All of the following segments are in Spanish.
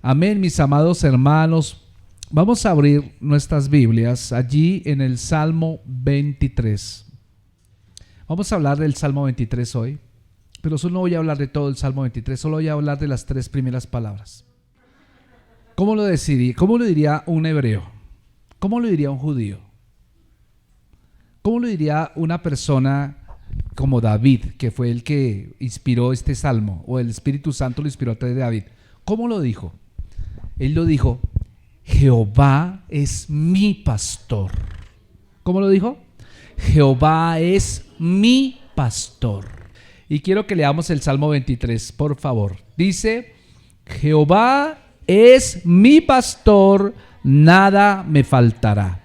Amén, mis amados hermanos. Vamos a abrir nuestras Biblias allí en el Salmo 23. Vamos a hablar del Salmo 23 hoy, pero solo no voy a hablar de todo el Salmo 23, solo voy a hablar de las 3 primeras palabras. ¿Cómo lo decidí? ¿Cómo lo diría un hebreo? ¿Cómo lo diría un judío? ¿Cómo lo diría una persona como David, que fue el que inspiró este salmo, o el Espíritu Santo lo inspiró a través de David? ¿Cómo lo dijo? Él lo dijo: Jehová es mi pastor. ¿Cómo lo dijo? Jehová es mi pastor. Y quiero que leamos el Salmo 23, por favor. Dice: Jehová es mi pastor, nada me faltará.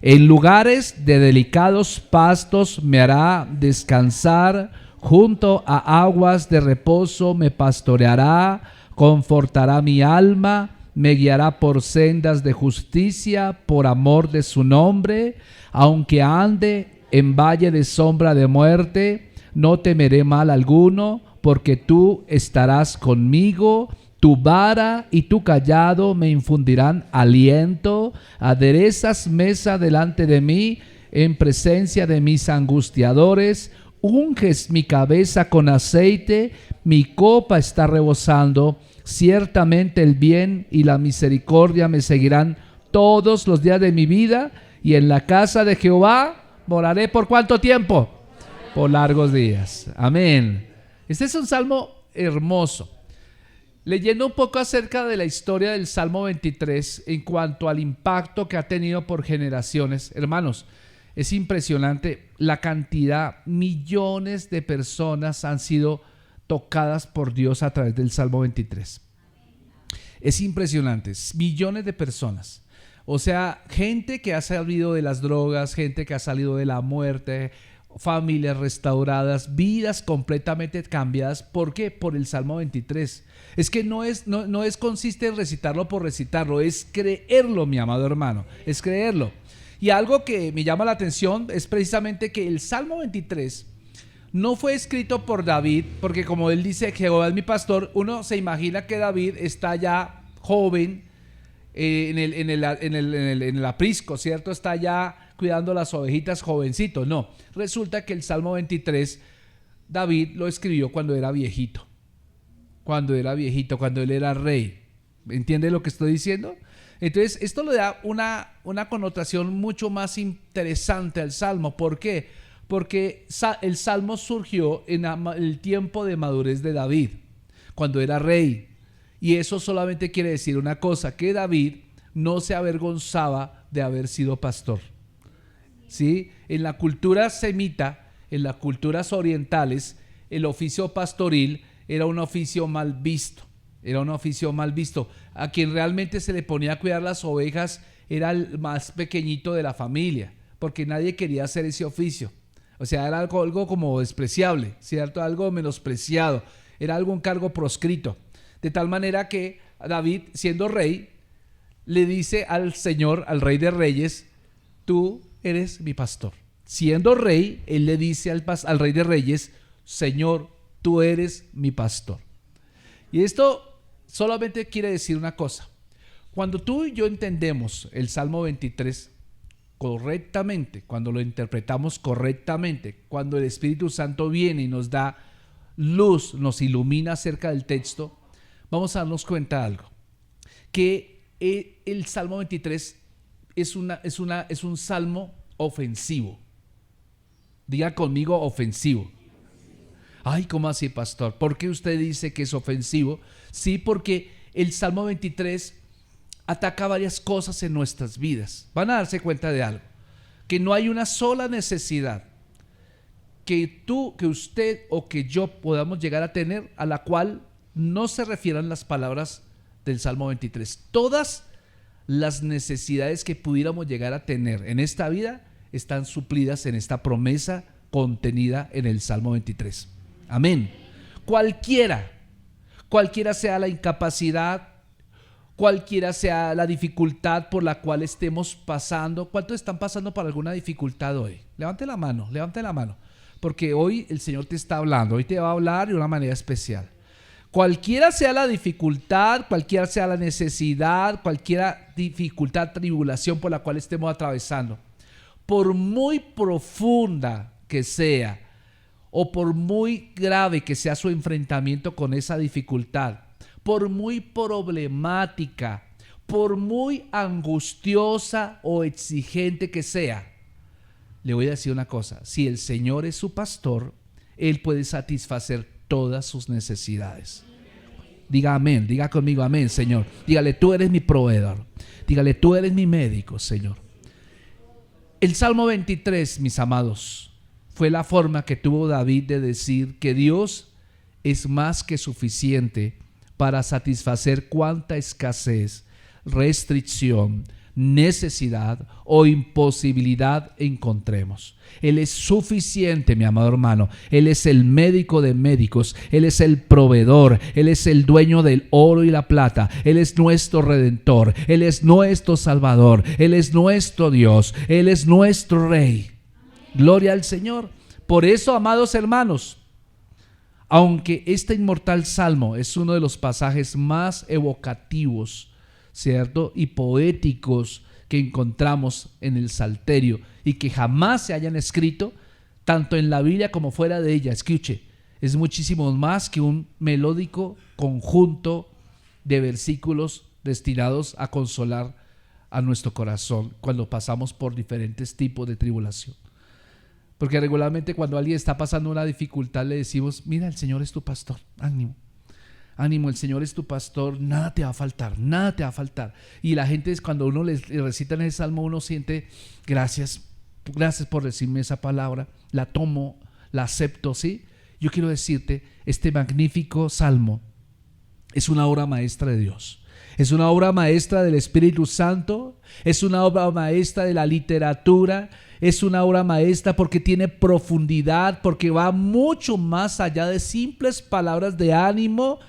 En lugares de delicados pastos me hará descansar, junto a aguas de reposo me pastoreará, confortará mi alma, me guiará por sendas de justicia, por amor de su nombre. Aunque ande en valle de sombra de muerte, no temeré mal alguno, porque tú estarás conmigo. Tu vara y tu cayado me infundirán aliento. Aderezas mesa delante de mí, en presencia de mis angustiadores. Unges mi cabeza con aceite, mi copa está rebosando. Ciertamente el bien y la misericordia me seguirán todos los días de mi vida, y en la casa de Jehová moraré ¿por cuánto tiempo? Por largos días. Amén. Este es un salmo hermoso. Leyendo un poco acerca de la historia del Salmo 23 en cuanto al impacto que ha tenido por generaciones, hermanos, es impresionante la cantidad, millones de personas han sido tocadas por Dios a través del Salmo 23. Es impresionante, millones de personas. O sea, gente que ha salido de las drogas, gente que ha salido de la muerte, familias restauradas, vidas completamente cambiadas. ¿Por qué? Por el Salmo 23. Es que no consiste en recitarlo por recitarlo, es creerlo, mi amado hermano, es creerlo. Y algo que me llama la atención es precisamente que el Salmo 23 no fue escrito por David, porque como él dice, Jehová es mi pastor, uno se imagina que David está ya joven en el aprisco, ¿cierto? Está ya cuidando las ovejitas, jovencito. No, resulta que el Salmo 23 David lo escribió cuando era viejito, cuando él era rey. ¿Entiende lo que estoy diciendo? Entonces esto le da una connotación mucho más interesante al Salmo. ¿Por qué? Porque el Salmo surgió en el tiempo de madurez de David, cuando era rey. Y eso solamente quiere decir una cosa, que David no se avergonzaba de haber sido pastor. ¿Sí? En la cultura semita, en las culturas orientales, el oficio pastoril era un oficio mal visto. A quien realmente se le ponía a cuidar las ovejas era el más pequeñito de la familia, porque nadie quería hacer ese oficio. O sea, era algo como despreciable, ¿cierto? Algo menospreciado, era un cargo proscrito. De tal manera que David, siendo rey, le dice al Señor, al Rey de Reyes: tú eres mi pastor. Siendo rey, él le dice al Rey de Reyes: Señor, tú eres mi pastor. Y esto solamente quiere decir una cosa. Cuando tú y yo entendemos el Salmo 23 correctamente, cuando lo interpretamos correctamente, cuando el Espíritu Santo viene y nos da luz, nos ilumina acerca del texto, vamos a darnos cuenta de algo, que el Salmo 23 es un salmo ofensivo. Diga conmigo: ofensivo. Ay, ¿cómo así, pastor? ¿Por qué usted dice que es ofensivo? Sí, porque el Salmo 23 ataca varias cosas en nuestras vidas. Van a darse cuenta de algo, que no hay una sola necesidad que usted o que yo podamos llegar a tener a la cual no se refieran las palabras del Salmo 23. Todas las necesidades que pudiéramos llegar a tener en esta vida están suplidas en esta promesa contenida en el Salmo 23. Amén. Cualquiera sea la incapacidad, cualquiera sea la dificultad por la cual estemos pasando. ¿Cuántos están pasando por alguna dificultad hoy? Levante la mano, porque hoy el Señor te está hablando, hoy te va a hablar de una manera especial. Cualquiera sea la dificultad, cualquiera sea la necesidad, cualquiera dificultad, tribulación por la cual estemos atravesando, por muy profunda que sea, o por muy grave que sea su enfrentamiento con esa dificultad, por muy problemática, por muy angustiosa o exigente que sea, le voy a decir una cosa: si el Señor es su pastor, Él puede satisfacer todas sus necesidades. Diga amén, diga conmigo amén, Señor. Dígale: tú eres mi proveedor. Dígale: tú eres mi médico, Señor. El Salmo 23, mis amados, fue la forma que tuvo David de decir que Dios es más que suficiente para satisfacer cuanta escasez, restricción, necesidad o imposibilidad encontremos. Él es suficiente, mi amado hermano. Él es el médico de médicos. Él es el proveedor. Él es el dueño del oro y la plata. Él es nuestro redentor. Él es nuestro salvador. Él es nuestro Dios. Él es nuestro rey. Gloria al Señor. Por eso, amados hermanos, aunque este inmortal salmo es uno de los pasajes más evocativos, ¿cierto?, y poéticos que encontramos en el Salterio y que jamás se hayan escrito, tanto en la Biblia como fuera de ella, escuche, es muchísimo más que un melódico conjunto de versículos destinados a consolar a nuestro corazón cuando pasamos por diferentes tipos de tribulación. Porque regularmente cuando alguien está pasando una dificultad le decimos: mira, el Señor es tu pastor, ánimo. Ánimo, el Señor es tu pastor, nada te va a faltar, nada te va a faltar. Y la gente, cuando uno le recita en ese salmo, uno siente: gracias por decirme esa palabra, la tomo, la acepto, ¿sí? Yo quiero decirte, este magnífico salmo es una obra maestra de Dios. Es una obra maestra del Espíritu Santo, es una obra maestra de la literatura, es una obra maestra porque tiene profundidad, porque va mucho más allá de simples palabras de ánimo.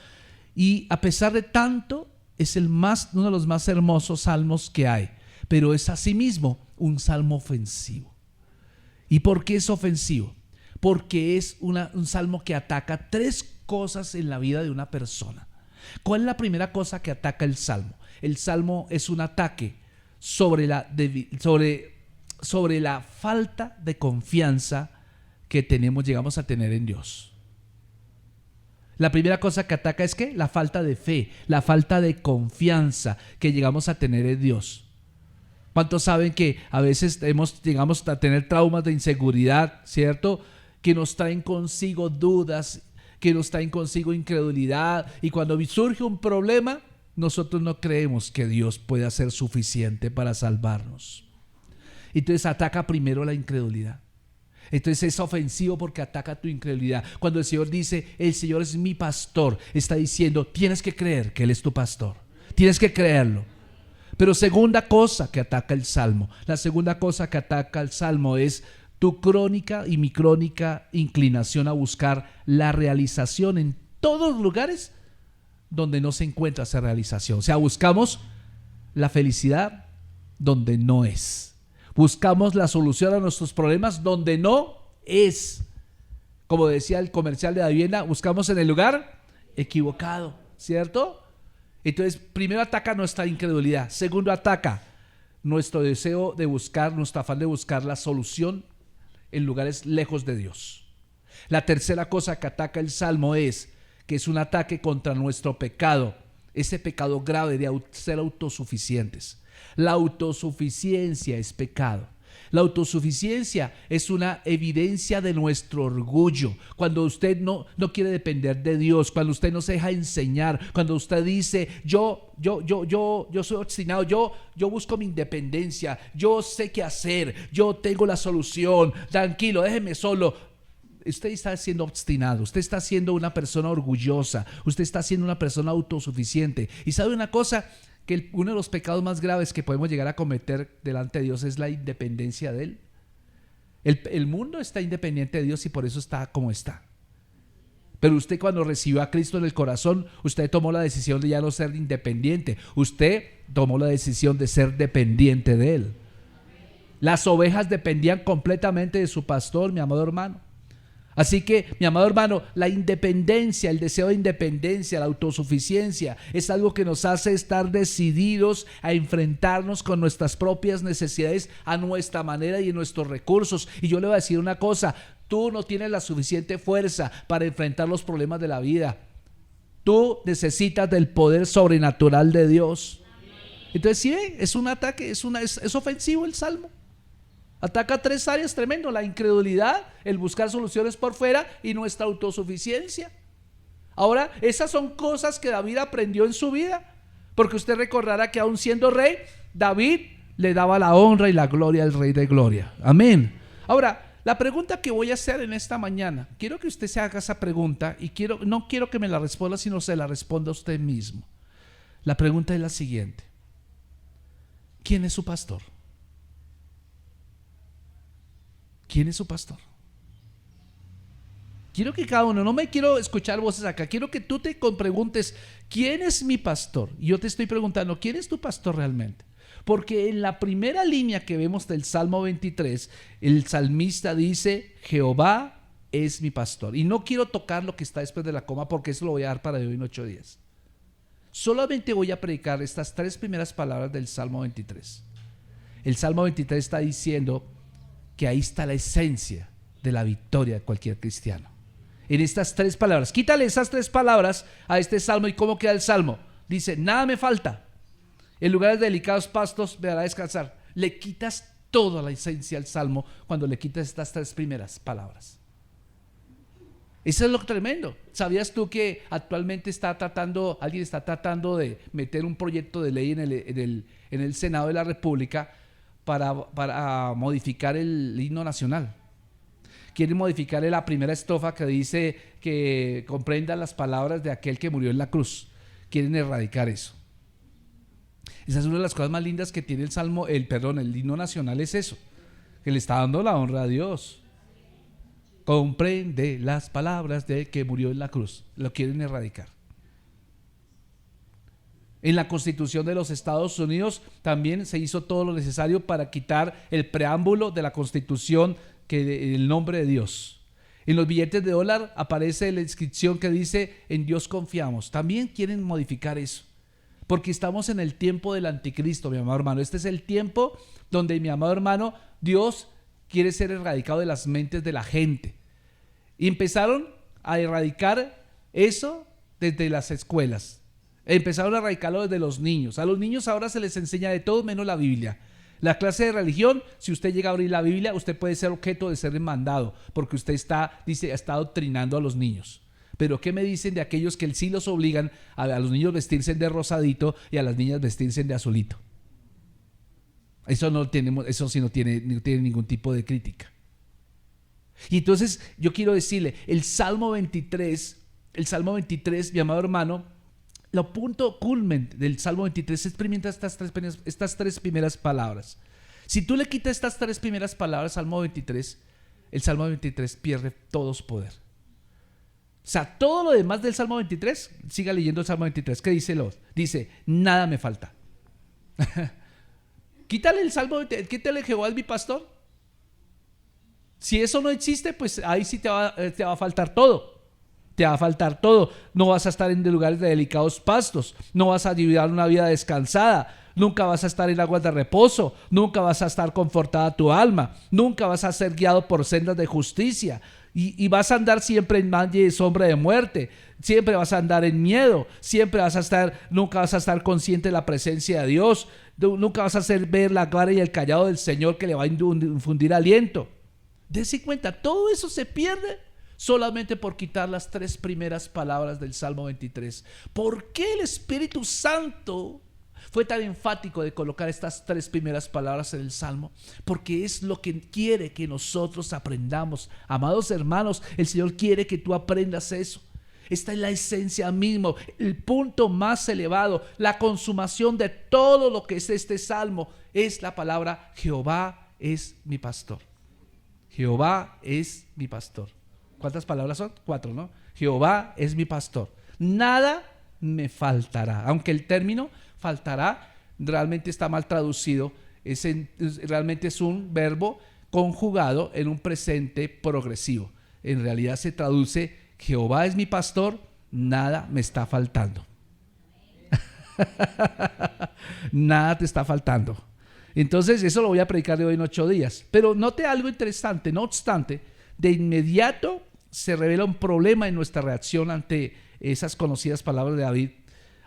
Y a pesar de tanto, es uno de los más hermosos salmos que hay. Pero es asimismo un salmo ofensivo. ¿Y por qué es ofensivo? Porque es un salmo que ataca tres cosas en la vida de una persona. ¿Cuál es la primera cosa que ataca el salmo? El salmo es un ataque sobre la falta de confianza que llegamos a tener en Dios. La primera cosa que ataca es ¿qué? La falta de fe, la falta de confianza que llegamos a tener en Dios. ¿Cuántos saben que a veces llegamos a tener traumas de inseguridad, ¿cierto?, que nos traen consigo dudas, que nos traen consigo incredulidad, y cuando surge un problema, nosotros no creemos que Dios pueda ser suficiente para salvarnos. Entonces ataca primero la incredulidad. Entonces es ofensivo porque ataca tu incredulidad. Cuando el Señor dice: el Señor es mi pastor, está diciendo: tienes que creer que Él es tu pastor, tienes que creerlo. Pero segunda cosa que ataca el salmo, la segunda cosa que ataca el salmo es tu crónica y mi crónica inclinación a buscar la realización en todos los lugares donde no se encuentra esa realización. O sea, buscamos la felicidad donde no es. Buscamos la solución a nuestros problemas donde no es. Como decía el comercial de la vivienda, buscamos en el lugar equivocado, ¿cierto? Entonces, primero ataca nuestra incredulidad. Segundo, ataca nuestro deseo de buscar, nuestro afán de buscar la solución en lugares lejos de Dios. La tercera cosa que ataca el salmo es que es un ataque contra nuestro pecado, ese pecado grave de ser autosuficientes. La autosuficiencia es pecado. La autosuficiencia es una evidencia de nuestro orgullo. Cuando usted no quiere depender de Dios, cuando usted no se deja enseñar, cuando usted dice: yo soy obstinado, yo busco mi independencia, yo sé qué hacer, yo tengo la solución, tranquilo, déjeme solo. Usted está siendo obstinado, usted está siendo una persona orgullosa, usted está siendo una persona autosuficiente. Y sabe una cosa, que uno de los pecados más graves que podemos llegar a cometer delante de Dios es la independencia de Él. El mundo está independiente de Dios y por eso está como está. Pero usted, cuando recibió a Cristo en el corazón, usted tomó la decisión de ya no ser independiente. Usted tomó la decisión de ser dependiente de Él. Las ovejas dependían completamente de su pastor, mi amado hermano. Así que, mi amado hermano, la independencia, el deseo de independencia, la autosuficiencia, es algo que nos hace estar decididos a enfrentarnos con nuestras propias necesidades a nuestra manera y en nuestros recursos. Y yo le voy a decir una cosa: tú no tienes la suficiente fuerza para enfrentar los problemas de la vida. Tú necesitas del poder sobrenatural de Dios. Entonces, ¿sí ven? Es un ataque, es ofensivo el Salmo. Ataca 3 áreas tremendo: la incredulidad, el buscar soluciones por fuera y nuestra autosuficiencia. Ahora, esas son cosas que David aprendió en su vida, porque usted recordará que aún siendo rey, David le daba la honra y la gloria al Rey de Gloria. Amén. Ahora, la pregunta que voy a hacer en esta mañana, quiero que usted se haga esa pregunta y no quiero que me la responda, sino se la responda usted mismo. La pregunta es la siguiente: ¿quién es su pastor? ¿Quién es su pastor? Quiero que cada uno, no me quiero escuchar voces acá, quiero que tú te preguntes: ¿quién es mi pastor? Y yo te estoy preguntando: ¿quién es tu pastor realmente? Porque en la primera línea que vemos del Salmo 23, el salmista dice: Jehová es mi pastor. Y no quiero tocar lo que está después de la coma, porque eso lo voy a dar para hoy en 8 días. Solamente voy a predicar estas 3 primeras palabras del Salmo 23. El Salmo 23 está diciendo que ahí está la esencia de la victoria de cualquier cristiano. En estas 3 palabras, quítale esas 3 palabras a este salmo. ¿Y cómo queda el salmo? Dice: nada me falta, en lugares de delicados pastos me hará descansar. Le quitas toda la esencia al salmo cuando le quitas estas 3 primeras palabras. Eso es lo tremendo. ¿Sabías tú que actualmente alguien está tratando de meter un proyecto de ley en el Senado de la República para modificar el himno nacional? Quieren modificarle la primera estrofa que dice que comprenda las palabras de aquel que murió en la cruz. Quieren erradicar eso. Esa es una de las cosas más lindas que tiene el himno nacional, es eso, que le está dando la honra a Dios. Comprende las palabras de que murió en la cruz. Lo quieren erradicar. En la Constitución de los Estados Unidos también se hizo todo lo necesario para quitar el preámbulo de la Constitución, el nombre de Dios. En los billetes de dólar aparece la inscripción que dice: en Dios confiamos. También quieren modificar eso, porque estamos en el tiempo del anticristo, mi amado hermano. Este es el tiempo donde, mi amado hermano, Dios quiere ser erradicado de las mentes de la gente. Y empezaron a erradicar eso desde las escuelas. Empezaron a erradicarlo desde los niños. A los niños ahora se les enseña de todo menos la Biblia. La clase de religión, si usted llega a abrir la Biblia, usted puede ser objeto de ser demandado, porque usted está adoctrinando a los niños. Pero ¿qué me dicen de aquellos que sí los obligan a los niños vestirse de rosadito y a las niñas vestirse de azulito? Eso sí no tiene ningún tipo de crítica. Y entonces yo quiero decirle, el Salmo 23, mi amado hermano, lo punto culmen del Salmo 23 experimenta estas 3 primeras palabras. Si tú le quitas estas 3 primeras palabras al Salmo 23, el Salmo 23 pierde todo su poder. O sea, todo lo demás del Salmo 23, siga leyendo el Salmo 23. ¿Qué dice? Dice: nada me falta. Quítale el Salmo 23, quítale: Jehová es mi pastor. Si eso no existe, pues ahí sí te va a faltar todo. Te va a faltar todo. No vas a estar en lugares de delicados pastos. No vas a llevar una vida descansada. Nunca vas a estar en aguas de reposo. Nunca vas a estar confortada tu alma. Nunca vas a ser guiado por sendas de justicia. Y vas a andar siempre en valle de sombra de muerte. Siempre vas a andar en miedo. Nunca vas a estar consciente de la presencia de Dios. Nunca vas a ver la vara y el callado del Señor que le va a infundir aliento. Dese cuenta, todo eso se pierde solamente por quitar las 3 primeras palabras del Salmo 23. ¿Por qué el Espíritu Santo fue tan enfático de colocar estas 3 primeras palabras en el Salmo? Porque es lo que quiere que nosotros aprendamos. Amados hermanos, el Señor quiere que tú aprendas eso. Esta es la esencia misma, el punto más elevado, la consumación de todo lo que es este Salmo, es la palabra: Jehová es mi pastor. Jehová es mi pastor. ¿Cuántas palabras son? 4, ¿no? Jehová es mi pastor. Nada me faltará. Aunque el término faltará realmente está mal traducido. Realmente es un verbo conjugado en un presente progresivo. en realidad se traduce: Jehová es mi pastor, nada me está faltando. Nada te está faltando. Entonces eso lo voy a predicar de hoy en 8 días. Pero note algo interesante: no obstante, de inmediato se revela un problema en nuestra reacción ante esas conocidas palabras de David.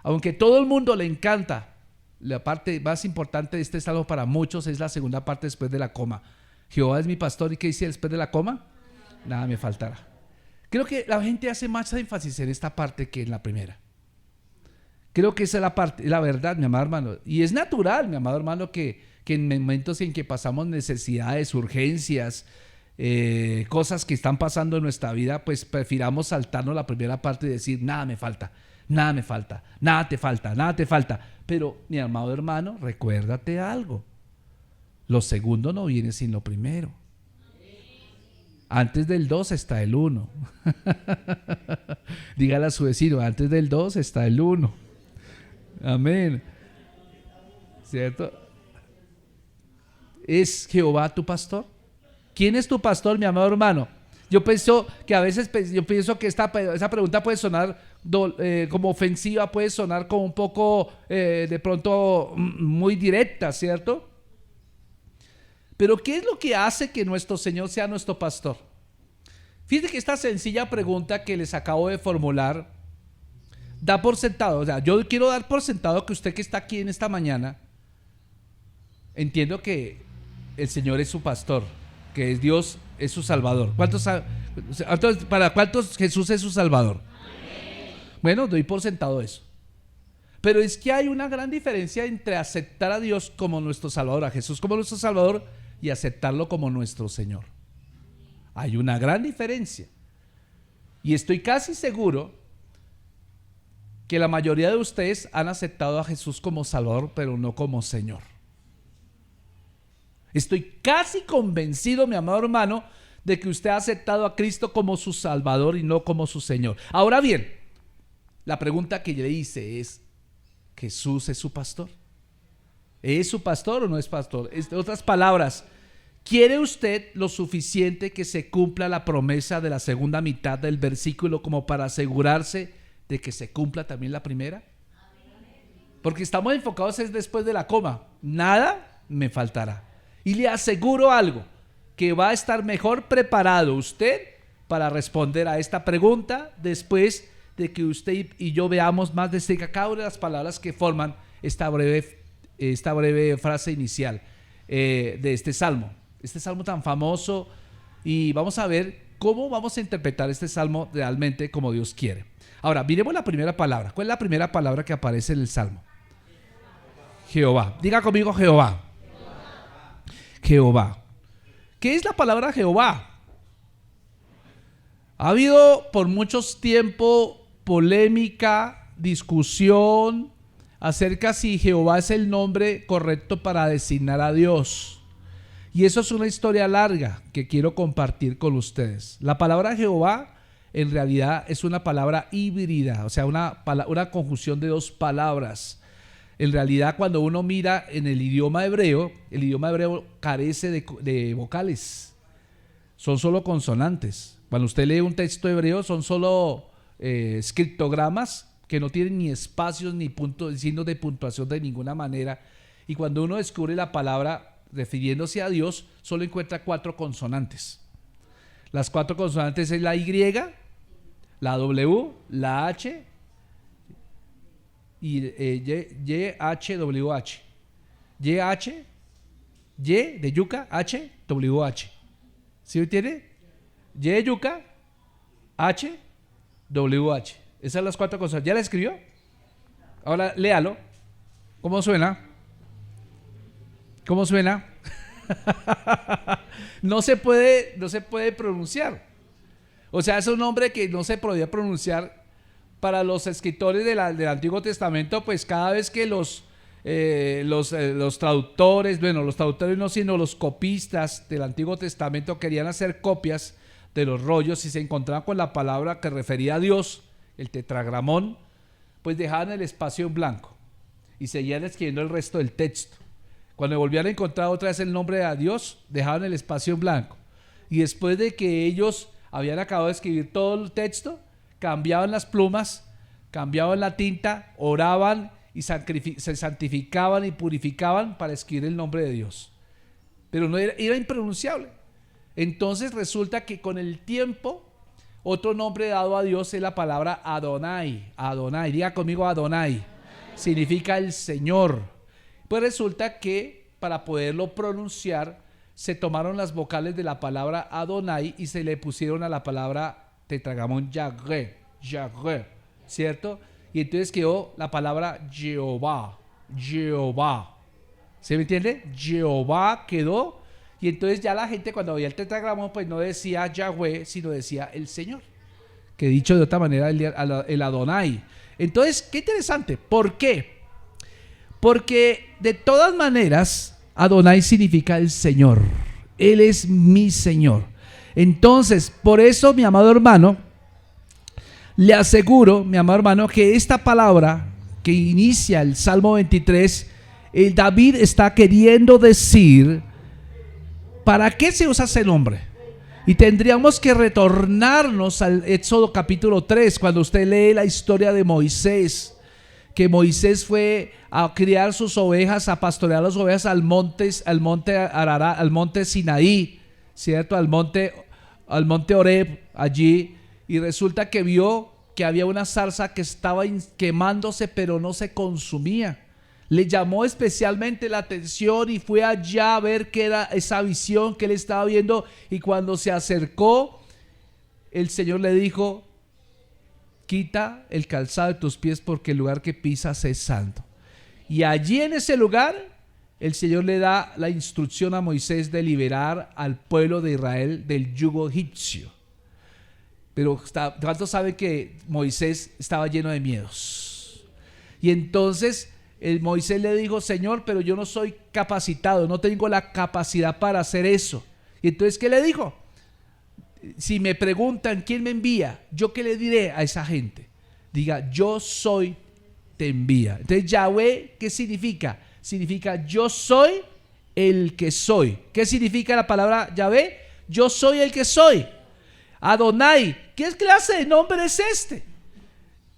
Aunque todo el mundo le encanta, la parte más importante de este salmo para muchos es la segunda parte después de la coma. Jehová es mi pastor, ¿y qué dice después de la coma? Nada me faltará. Creo que la gente hace más énfasis en esta parte que en la primera. Creo que esa es la parte, la verdad, mi amado hermano. Y es natural, mi amado hermano, que en momentos en que pasamos necesidades, urgencias, cosas que están pasando en nuestra vida, pues prefiramos saltarnos la primera parte y decir: nada me falta, nada me falta, nada te falta, nada te falta. Pero, mi amado hermano, recuérdate algo: lo segundo no viene sin lo primero. Antes del 2 está el 1. Dígale a su vecino: antes del 2 está el 1. Amén. ¿Cierto? ¿Es Jehová tu pastor? ¿Quién es tu pastor, mi amado hermano? Yo pienso que a veces esa pregunta puede sonar como ofensiva, puede sonar como un poco de pronto muy directa, ¿cierto? Pero ¿qué es lo que hace que nuestro Señor sea nuestro pastor? Fíjense que esta sencilla pregunta que les acabo de formular da por sentado, o sea, yo quiero dar por sentado que usted que está aquí en esta mañana, entiendo que el Señor es su pastor, que es Dios, es su Salvador. ¿Para cuántos Jesús es su Salvador? Bueno, doy por sentado eso. Pero es que hay una gran diferencia entre aceptar a Dios como nuestro Salvador, a Jesús como nuestro Salvador, y aceptarlo como nuestro Señor. Hay una gran diferencia. Y estoy casi seguro que la mayoría de ustedes han aceptado a Jesús como Salvador, pero no como Señor. Estoy casi convencido, mi amado hermano, de que usted ha aceptado a Cristo como su Salvador y no como su Señor. Ahora bien, la pregunta que yo le hice es: ¿Jesús es su pastor? ¿Es su pastor o no es pastor? En otras palabras, ¿quiere usted lo suficiente que se cumpla la promesa de la segunda mitad del versículo como para asegurarse de que se cumpla también la primera? Porque estamos enfocados es después de la coma: nada me faltará. Y le aseguro algo, que va a estar mejor preparado usted para responder a esta pregunta después de que usted y yo veamos más de cerca cada una de las palabras que forman esta breve frase inicial de este salmo tan famoso. Y vamos a ver cómo vamos a interpretar este salmo realmente como Dios quiere. Ahora, miremos la primera palabra. ¿Cuál es la primera palabra que aparece en el salmo? Jehová. Diga conmigo: Jehová. Jehová. ¿Qué es la palabra Jehová? Ha habido por muchos tiempo polémica, discusión acerca si Jehová es el nombre correcto para designar a Dios. Y eso es una historia larga que quiero compartir con ustedes. La palabra Jehová en realidad es una palabra híbrida, o sea, una conjunción de dos palabras. En realidad, cuando uno mira en el idioma hebreo carece de vocales, son solo consonantes. Cuando usted lee un texto hebreo, son solo escriptogramas que no tienen ni espacios ni signos de puntuación de ninguna manera. Y cuando uno descubre la palabra refiriéndose a Dios, solo encuentra 4 consonantes. Las 4 consonantes es la Y, la W, la H y YHWH. YH, Y de yuca, H, WH. ¿Sí me entiende? Y de yuca, H, WH. Esas son las 4 consonantes. ¿Ya la escribió? Ahora léalo. ¿Cómo suena? ¿Cómo suena? No se puede pronunciar. O sea, es un nombre que no se podía pronunciar. Para los escritores del Antiguo Testamento, pues cada vez que los traductores, bueno, los traductores no, sino los copistas del Antiguo Testamento querían hacer copias de los rollos y se encontraban con la palabra que refería a Dios, el tetragramón, pues dejaban el espacio en blanco y seguían escribiendo el resto del texto. Cuando volvían a encontrar otra vez el nombre de Dios, dejaban el espacio en blanco. Y después de que ellos habían acabado de escribir todo el texto, cambiaban las plumas, cambiaban la tinta, oraban y se santificaban y purificaban para escribir el nombre de Dios. Pero no era impronunciable. Entonces resulta que con el tiempo, otro nombre dado a Dios es la palabra Adonai. Adonai, diga conmigo Adonai. Significa el Señor. Pues resulta que para poderlo pronunciar, se tomaron las vocales de la palabra Adonai y se le pusieron a la palabra tetragamón Yahweh, Yahweh, ¿cierto? Y entonces quedó la palabra Jehová, Jehová. ¿Se me entiende? Jehová quedó. Y entonces ya la gente cuando veía el tetragrama pues no decía Yahweh, sino decía el Señor. Que dicho de otra manera el Adonai. Entonces, qué interesante. ¿Por qué? Porque de todas maneras Adonai significa el Señor. Él es mi Señor. Entonces, por eso, mi amado hermano, le aseguro, mi amado hermano, que esta palabra que inicia el Salmo 23, David está queriendo decir, ¿para qué se usa ese nombre? Y tendríamos que retornarnos al Éxodo capítulo 3, cuando usted lee la historia de Moisés, que Moisés fue a criar sus ovejas, a pastorear las ovejas al monte Ararat, al monte Sinaí, ¿cierto? Al monte Horeb, allí, y resulta que vio que había una zarza que estaba quemándose pero no se consumía. Le llamó especialmente la atención y fue allá a ver qué era esa visión que él estaba viendo, y cuando se acercó, el Señor le dijo: quita el calzado de tus pies porque el lugar que pisas es santo. Y allí en ese lugar el Señor le da la instrucción a Moisés de liberar al pueblo de Israel del yugo egipcio. Pero ¿cuántos saben que Moisés estaba lleno de miedos? Y entonces Moisés le dijo: Señor, pero yo no soy capacitado, no tengo la capacidad para hacer eso. Y entonces, ¿qué le dijo? Si me preguntan quién me envía, ¿yo qué le diré a esa gente? Diga: yo soy, te envía. Entonces, Yahweh, ¿qué significa? Significa yo soy el que soy. ¿Qué significa la palabra Yahweh? Yo soy el que soy. Adonai, ¿qué clase de nombre es este?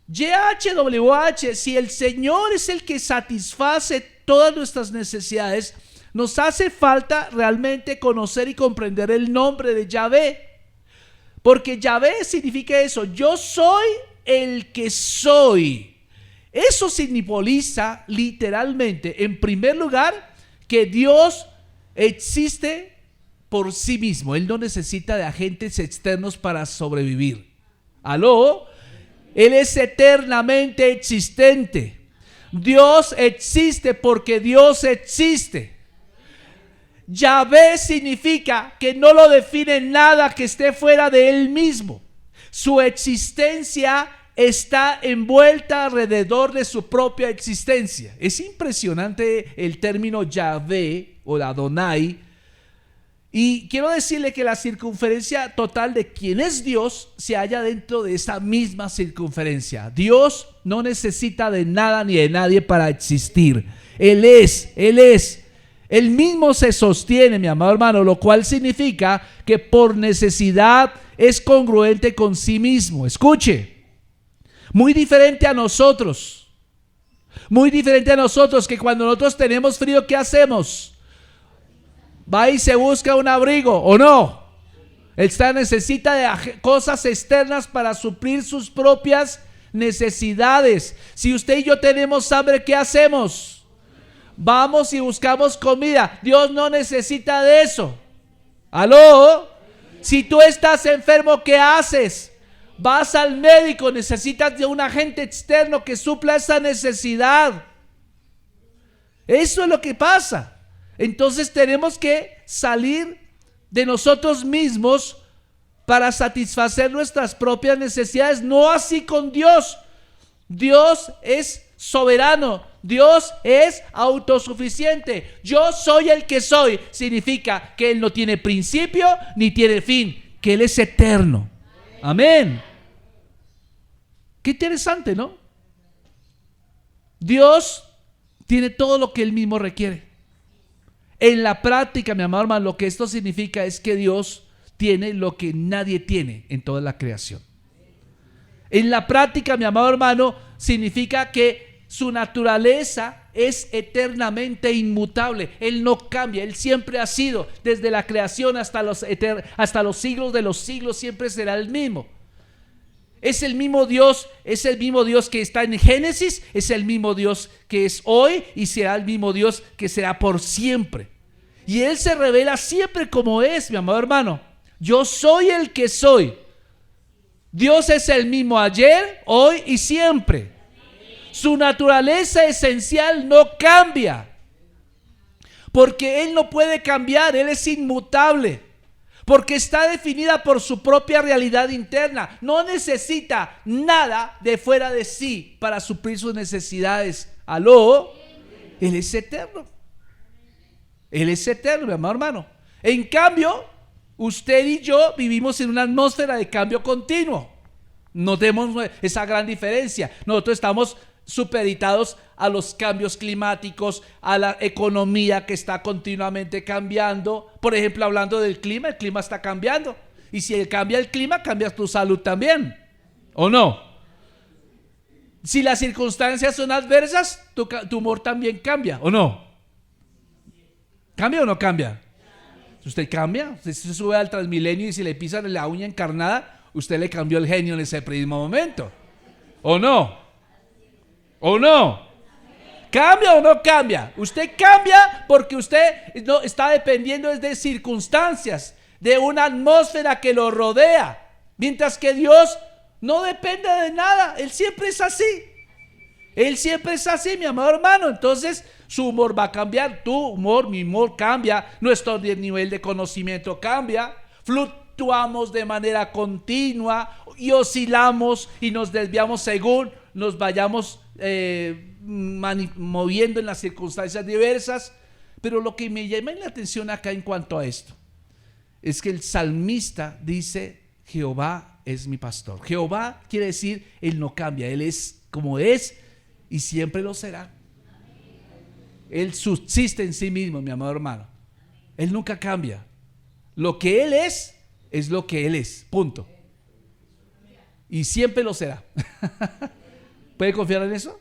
YHWH, si el Señor es el que satisface todas nuestras necesidades, nos hace falta realmente conocer y comprender el nombre de Yahvé. Porque Yahvé significa eso: yo soy el que soy. Eso simboliza literalmente, en primer lugar, que Dios existe por sí mismo. Él no necesita de agentes externos para sobrevivir. ¿Aló? Él es eternamente existente. Dios existe porque Dios existe. Yahvé significa que no lo define nada que esté fuera de Él mismo. Su existencia está envuelta alrededor de su propia existencia. Es impresionante el término Yahvé o Adonai. Y quiero decirle que la circunferencia total de quién es Dios se halla dentro de esa misma circunferencia. Dios no necesita de nada ni de nadie para existir. Él es. Él mismo se sostiene, mi amado hermano, lo cual significa que por necesidad es congruente con sí mismo. Escuche, muy diferente a nosotros. Muy diferente a nosotros, que cuando nosotros tenemos frío, ¿qué hacemos? Va y se busca un abrigo, ¿o no? Él necesita de cosas externas para suplir sus propias necesidades. Si usted y yo tenemos hambre, ¿qué hacemos? Vamos y buscamos comida. Dios no necesita de eso. ¿Aló? Si tú estás enfermo, ¿qué haces? Vas al médico, necesitas de un agente externo que supla esa necesidad. Eso es lo que pasa. Entonces tenemos que salir de nosotros mismos para satisfacer nuestras propias necesidades. No así con Dios. Dios es soberano. Dios es autosuficiente. Yo soy el que soy. Significa que Él no tiene principio ni tiene fin. Que Él es eterno. Amén. Qué interesante, ¿no? Dios tiene todo lo que Él mismo requiere. En la práctica, mi amado hermano, lo que esto significa es que Dios tiene lo que nadie tiene en toda la creación. En la práctica, mi amado hermano, significa que su naturaleza es eternamente inmutable. Él no cambia, Él siempre ha sido, desde la creación hasta los siglos de los siglos, siempre será el mismo. Es el mismo Dios que está en Génesis, es el mismo Dios que es hoy y será el mismo Dios que será por siempre. Y Él se revela siempre como es, mi amado hermano. Yo soy el que soy. Dios es el mismo ayer, hoy y siempre. Su naturaleza esencial no cambia, porque Él no puede cambiar, Él es inmutable, porque está definida por su propia realidad interna. No necesita nada de fuera de sí para suplir sus necesidades. ¿Aló? Él es eterno. Él es eterno, mi amado hermano. En cambio, usted y yo vivimos en una atmósfera de cambio continuo. Notemos esa gran diferencia. Nosotros estamos supeditados a los cambios climáticos, a la economía que está continuamente cambiando. Por ejemplo, hablando del clima, el clima está cambiando. Y si cambia el clima, cambia tu salud también. ¿O no? Si las circunstancias son adversas, tu humor también cambia. ¿O no? ¿Cambia o no cambia? Usted cambia, usted se sube al Transmilenio y si le pisan la uña encarnada, usted le cambió el genio en ese mismo momento. ¿O no? ¿O no? ¿Cambia o no cambia? Usted cambia porque usted no está dependiendo de circunstancias, de una atmósfera que lo rodea. Mientras que Dios no depende de nada. Él siempre es así. Él siempre es así, mi amado hermano. Entonces su humor va a cambiar. Tu humor, mi humor cambia. Nuestro nivel de conocimiento cambia. Fluctuamos de manera continua y oscilamos y nos desviamos según nos vayamos moviendo en las circunstancias diversas. Pero lo que me llama la atención acá en cuanto a esto es que el salmista dice: Jehová es mi pastor. Jehová quiere decir, Él no cambia, Él es como es y siempre lo será. Él subsiste en sí mismo, mi amado hermano. Él nunca cambia. Lo que Él es lo que Él es, punto. Y siempre lo será. ¿Puede confiar en eso?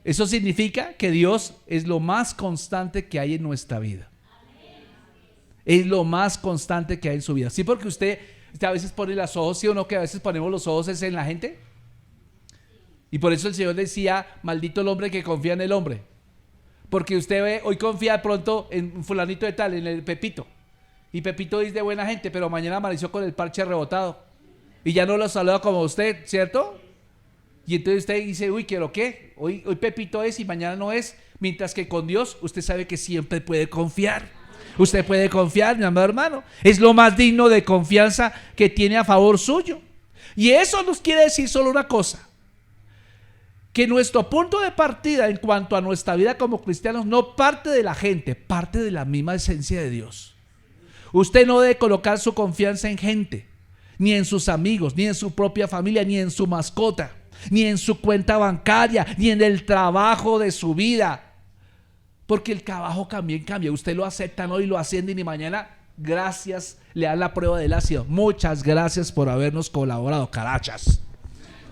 Eso significa que Dios es lo más constante que hay en nuestra vida. Es lo más constante que hay en su vida. Sí, porque usted a veces pone los ojos, ¿sí o no? Que a veces ponemos los ojos en la gente. Y por eso el Señor decía: maldito el hombre que confía en el hombre. Porque usted ve, hoy confía de pronto en fulanito de tal, en el Pepito. Y Pepito es de buena gente, pero mañana amaneció con el parche rebotado. Y ya no lo saluda como usted, ¿cierto? Y entonces usted dice: uy, ¿qué lo qué? Hoy Pepito es y mañana no es. Mientras que con Dios usted sabe que siempre puede confiar. Usted puede confiar, mi amado hermano. Es lo más digno de confianza que tiene a favor suyo. Y eso nos quiere decir solo una cosa: que nuestro punto de partida en cuanto a nuestra vida como cristianos no parte de la gente, parte de la misma esencia de Dios. Usted no debe colocar su confianza en gente, ni en sus amigos, ni en su propia familia, ni en su mascota, ni en su cuenta bancaria, ni en el trabajo de su vida. Porque el trabajo también cambia. Usted lo aceptan hoy, lo ascienden y mañana, gracias, le dan la prueba del ácido. Muchas gracias por habernos colaborado, carachas.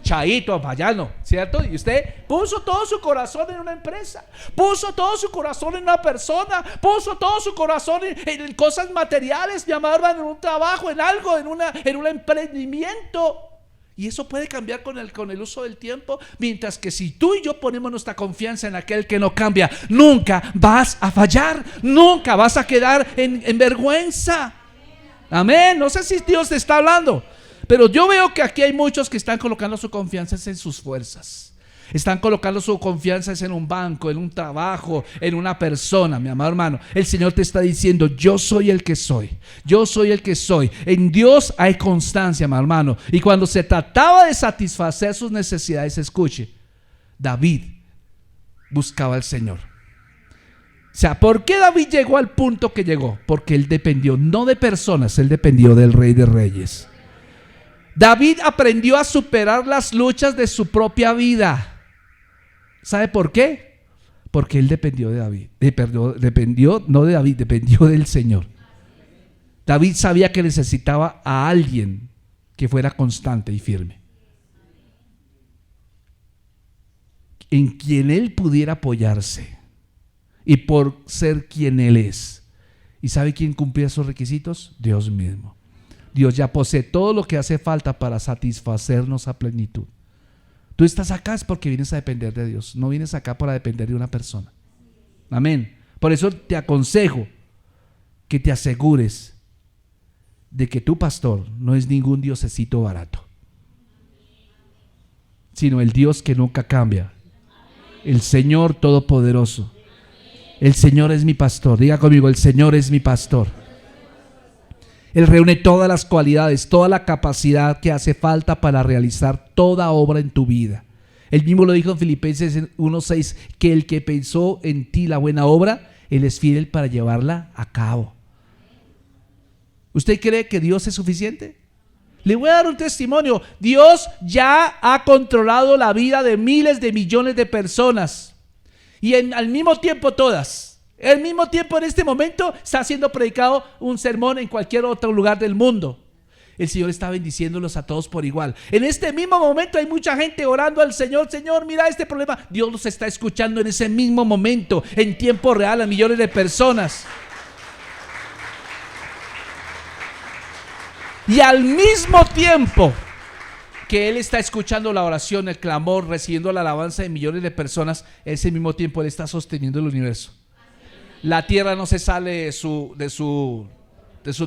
Chaito, payano, ¿cierto? Y usted puso todo su corazón en una empresa, puso todo su corazón en una persona, puso todo su corazón en cosas materiales, mi amado hermano, en un trabajo, en algo, en un emprendimiento. Y eso puede cambiar con el uso del tiempo. Mientras que si tú y yo ponemos nuestra confianza en aquel que no cambia, nunca vas a fallar, nunca vas a quedar en vergüenza. Amén. No sé si Dios te está hablando, pero yo veo que aquí hay muchos que están colocando su confianza en sus fuerzas. Están colocando su confianza en un banco, en un trabajo, en una persona, mi amado hermano. El Señor te está diciendo: yo soy el que soy. Yo soy el que soy. En Dios hay constancia, mi hermano. Y cuando se trataba de satisfacer sus necesidades, escuche, David buscaba al Señor. O sea, ¿por qué David llegó al punto que llegó? Porque él dependió no de personas, él dependió del Rey de Reyes. David aprendió a superar las luchas de su propia vida. ¿Sabe por qué? Porque él dependió de David. Dependió no de David, dependió del Señor. David sabía que necesitaba a alguien que fuera constante y firme, en quien él pudiera apoyarse, y por ser quien él es. ¿Y sabe quién cumplía esos requisitos? Dios mismo. Dios ya posee todo lo que hace falta para satisfacernos a plenitud. Tú estás acá es porque vienes a depender de Dios, no vienes acá para depender de una persona. Amén. Por eso te aconsejo que te asegures de que tu pastor no es ningún diosecito barato, sino el Dios que nunca cambia, el Señor Todopoderoso. El Señor es mi pastor. Diga conmigo, el Señor es mi pastor. Él reúne todas las cualidades, toda la capacidad que hace falta para realizar toda obra en tu vida. Él mismo lo dijo en Filipenses 1:6, que el que pensó en ti la buena obra, Él es fiel para llevarla a cabo. ¿Usted cree que Dios es suficiente? Le voy a dar un testimonio. Dios ya ha controlado la vida de miles de millones de personas. Y al mismo tiempo todas. Al mismo tiempo en este momento está siendo predicado un sermón en cualquier otro lugar del mundo. El Señor está bendiciéndolos a todos por igual. En este mismo momento hay mucha gente orando al Señor. Señor, mira este problema. Dios los está escuchando en ese mismo momento, en tiempo real, a millones de personas. Y al mismo tiempo que Él está escuchando la oración, el clamor, recibiendo la alabanza de millones de personas, ese mismo tiempo Él está sosteniendo el universo. La tierra no se sale de su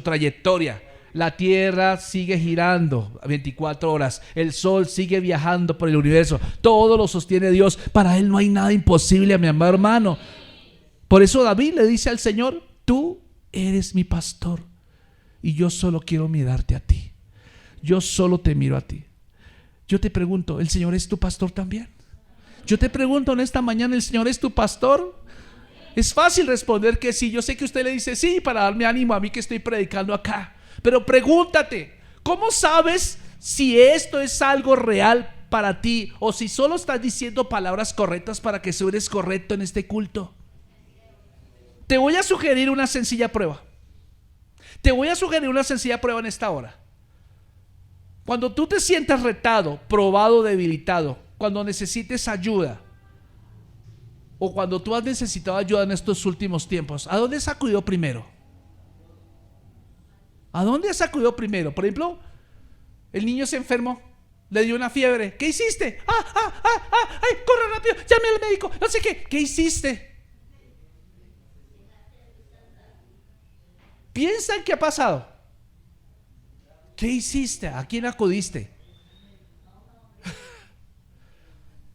trayectoria. La tierra sigue girando a 24 horas. El sol sigue viajando por el universo. Todo lo sostiene Dios. Para Él no hay nada imposible, mi amado hermano. Por eso David le dice al Señor: tú eres mi pastor y yo solo quiero mirarte a ti. Yo solo te miro a ti. Yo te pregunto, ¿el Señor es tu pastor también? Yo te pregunto en esta mañana, ¿el Señor es tu pastor? Es fácil responder que sí. Yo sé que usted le dice sí para darme ánimo a mí que estoy predicando acá. Pero pregúntate, ¿cómo sabes si esto es algo real para ti o si solo estás diciendo palabras correctas para que suenes correcto en este culto? Te voy a sugerir una sencilla prueba. Te voy a sugerir una sencilla prueba en esta hora. Cuando tú te sientas retado, probado, debilitado, cuando necesites ayuda o cuando tú has necesitado ayuda en estos últimos tiempos, ¿a dónde has acudido primero? ¿A dónde has acudido primero? Por ejemplo, el niño se enfermó, le dio una fiebre. ¿Qué hiciste? ¡Ay, corre rápido! Llame al médico, no sé qué. ¿Qué hiciste? Piensa en qué ha pasado. ¿Qué hiciste? ¿A quién acudiste?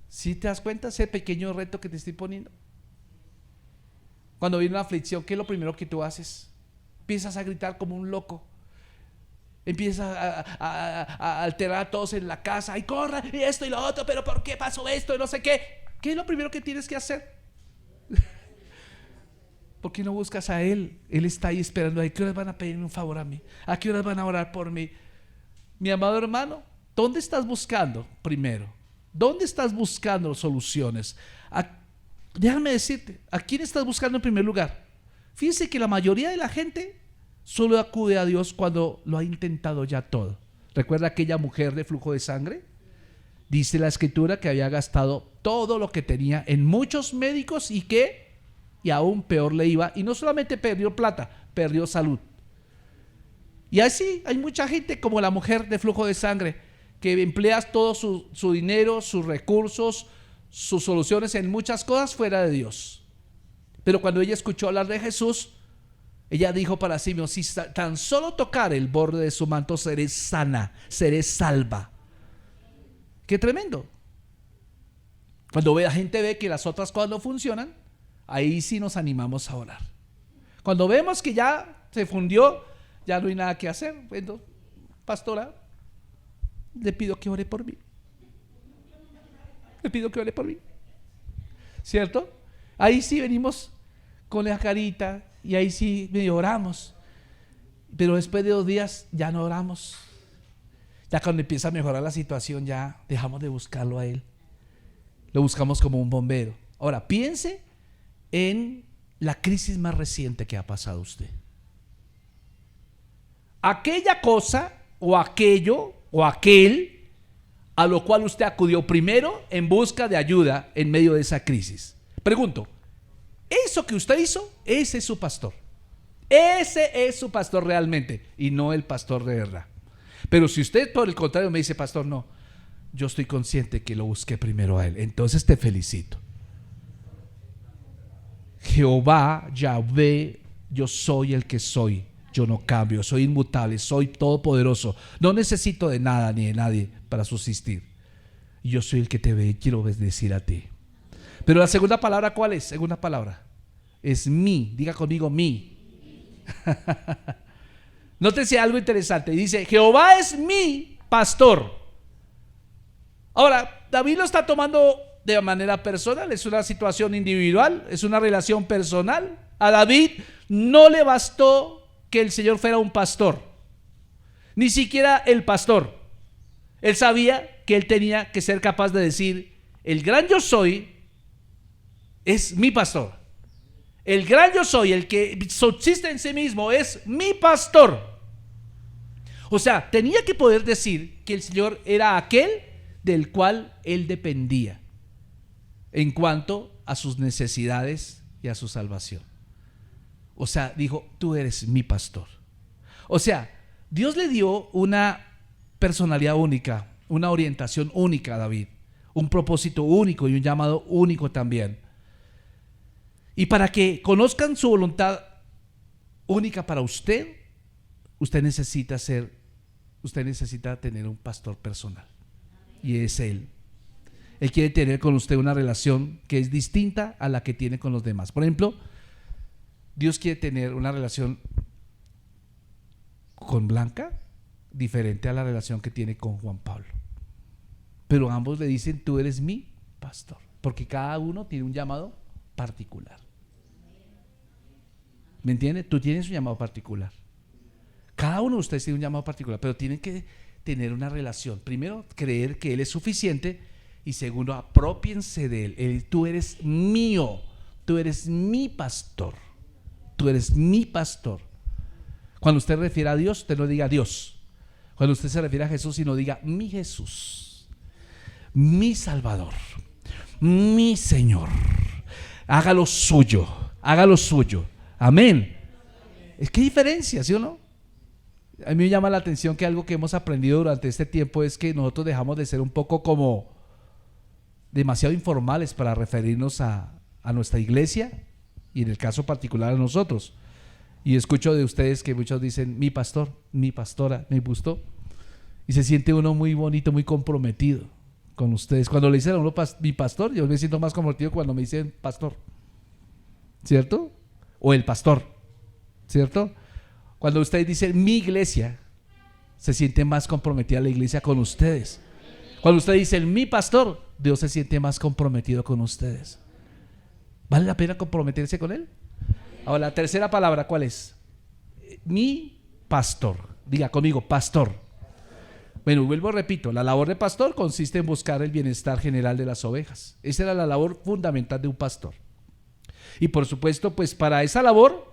¿Sí te das cuenta ese pequeño reto que te estoy poniendo? Cuando viene una aflicción, ¿qué es lo primero que tú haces? Empiezas a gritar como un loco. Empiezas a alterar a todos en la casa. ¡Ay, corra! Y esto y lo otro. ¿Pero por qué pasó esto? Y no sé qué. ¿Qué es lo primero que tienes que hacer? ¿Por qué no buscas a Él? Él está ahí esperando. ¿A qué horas van a pedirme un favor a mí? ¿A qué horas van a orar por mí? Mi amado hermano, ¿dónde estás buscando primero? ¿Dónde estás buscando soluciones? Déjame decirte, ¿a quién estás buscando en primer lugar? Fíjense que la mayoría de la gente solo acude a Dios cuando lo ha intentado ya todo. ¿Recuerda aquella mujer de flujo de sangre? Dice la escritura que había gastado todo lo que tenía en muchos médicos y aún peor le iba. Y no solamente perdió plata, perdió salud. Y así hay mucha gente como la mujer de flujo de sangre que emplea todo su dinero, sus recursos, sus soluciones en muchas cosas fuera de Dios. Pero cuando ella escuchó hablar de Jesús, ella dijo para sí misma: si tan solo tocar el borde de su manto, seré sana, seré salva. ¡Qué tremendo! Cuando la gente ve que las otras cosas no funcionan, ahí sí nos animamos a orar. Cuando vemos que ya se fundió, ya no hay nada que hacer, bueno, pastora, le pido que ore por mí. Le pido que ore por mí. ¿Cierto? Ahí sí venimos con la carita y ahí sí medio oramos. Pero después de 2 días ya no oramos. Ya cuando empieza a mejorar la situación ya dejamos de buscarlo a Él. Lo buscamos como un bombero. Ahora, piense en la crisis más reciente que ha pasado usted. aquella cosa o aquello o aquel a lo cual usted acudió primero en busca de ayuda en medio de esa crisis. Pregunto, ¿eso que usted hizo? Ese es su pastor. Ese es su pastor realmente y no el pastor de verdad. Pero si usted por el contrario me dice, pastor, no, yo estoy consciente que lo busqué primero a él, entonces te felicito. Jehová, Yahvé, yo soy el que soy. Yo no cambio, soy inmutable, soy todopoderoso. No necesito de nada ni de nadie para subsistir. Yo soy el que te ve y quiero bendecir a ti. Pero la segunda palabra, ¿cuál es? Segunda palabra es mí. Diga conmigo mí. Nótese algo interesante. Dice, Jehová es mi pastor. Ahora, David lo está tomando de manera personal. Es una situación individual, es una relación personal. A David no le bastó que el Señor fuera un pastor, ni siquiera el pastor. Él sabía que él tenía que ser capaz de decir, el gran yo soy es mi pastor. El gran yo soy, el que subsiste en sí mismo, es mi pastor. O sea, tenía que poder decir que el Señor era aquel del cual él dependía en cuanto a sus necesidades y a su salvación. O sea, dijo, tú eres mi pastor. O sea, Dios le dio una personalidad única, una orientación única a David, un propósito único y un llamado único también. Y para que conozcan su voluntad única para usted, usted necesita tener un pastor personal. Y es Él. Él quiere tener con usted una relación que es distinta a la que tiene con los demás. Por ejemplo, Dios quiere tener una relación con Blanca diferente a la relación que tiene con Juan Pablo. Pero ambos le dicen, tú eres mi pastor, porque cada uno tiene un llamado particular. ¿Me entiende? Tú tienes un llamado particular. Cada uno de ustedes tiene un llamado particular, pero tienen que tener una relación. Primero, creer que Él es suficiente, y segundo, apropiense de Él. Tú eres mío, tú eres mi pastor. Tú eres mi pastor. Cuando usted refiere a Dios, usted no diga Dios. Cuando usted se refiere a Jesús, sino diga mi Jesús, mi Salvador, mi Señor. Hágalo suyo, hágalo suyo. Amén. Es que diferencia, ¿sí o no? A mí me llama la atención que algo que hemos aprendido durante este tiempo es que nosotros dejamos de ser un poco como demasiado informales para referirnos a nuestra iglesia y en el caso particular a nosotros. Y escucho de ustedes que muchos dicen mi pastor, mi pastora, me gustó, y se siente uno muy bonito, muy comprometido con ustedes. Cuando le dicen a uno mi pastor, yo me siento más comprometido cuando me dicen pastor, ¿cierto? O el pastor, ¿cierto? Cuando ustedes dicen mi iglesia, se siente más comprometida la iglesia con ustedes. Cuando ustedes dicen mi pastor, Dios se siente más comprometido con ustedes. ¿Vale la pena comprometerse con Él? Ahora, la tercera palabra, ¿cuál es? Mi pastor. Diga conmigo, pastor. Bueno, vuelvo, repito, la labor de pastor consiste en buscar el bienestar general de las ovejas. Esa era la labor fundamental de un pastor. Y por supuesto, pues para esa labor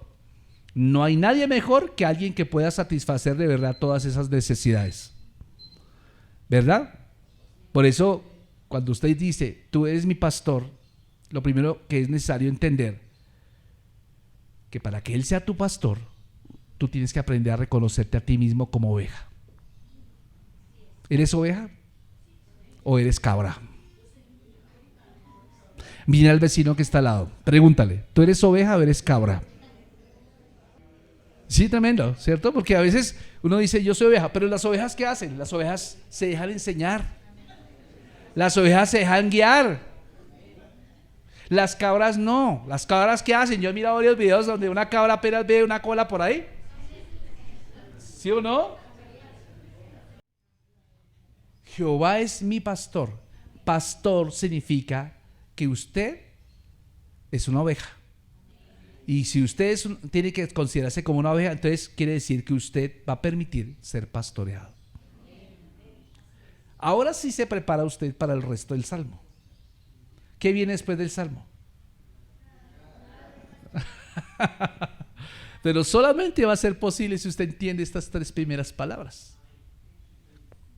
no hay nadie mejor que alguien que pueda satisfacer de verdad todas esas necesidades. ¿Verdad? Por eso, cuando usted dice, tú eres mi pastor, lo primero que es necesario entender, que para que Él sea tu pastor, tú tienes que aprender a reconocerte a ti mismo como oveja. ¿Eres oveja o eres cabra? Mira al vecino que está al lado, pregúntale, ¿tú eres oveja o eres cabra? Sí, tremendo, ¿cierto? Porque a veces uno dice, yo soy oveja, pero las ovejas, ¿qué hacen? Las ovejas se dejan enseñar. Las ovejas se dejan guiar. Las cabras no. Las cabras, ¿qué hacen? Yo he mirado varios videos donde una cabra apenas ve una cola por ahí. ¿Sí o no? Jehová es mi pastor. Pastor significa que usted es una oveja. Y si usted tiene que considerarse como una oveja, entonces quiere decir que usted va a permitir ser pastoreado. Ahora sí se prepara usted para el resto del salmo. ¿Qué viene después del salmo? Pero solamente va a ser posible si usted entiende estas 3 primeras palabras.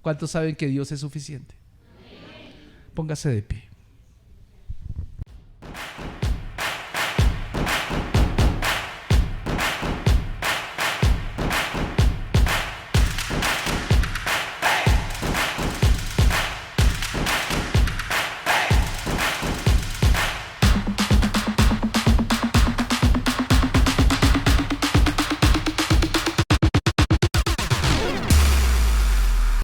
¿Cuántos saben que Dios es suficiente? Póngase de pie.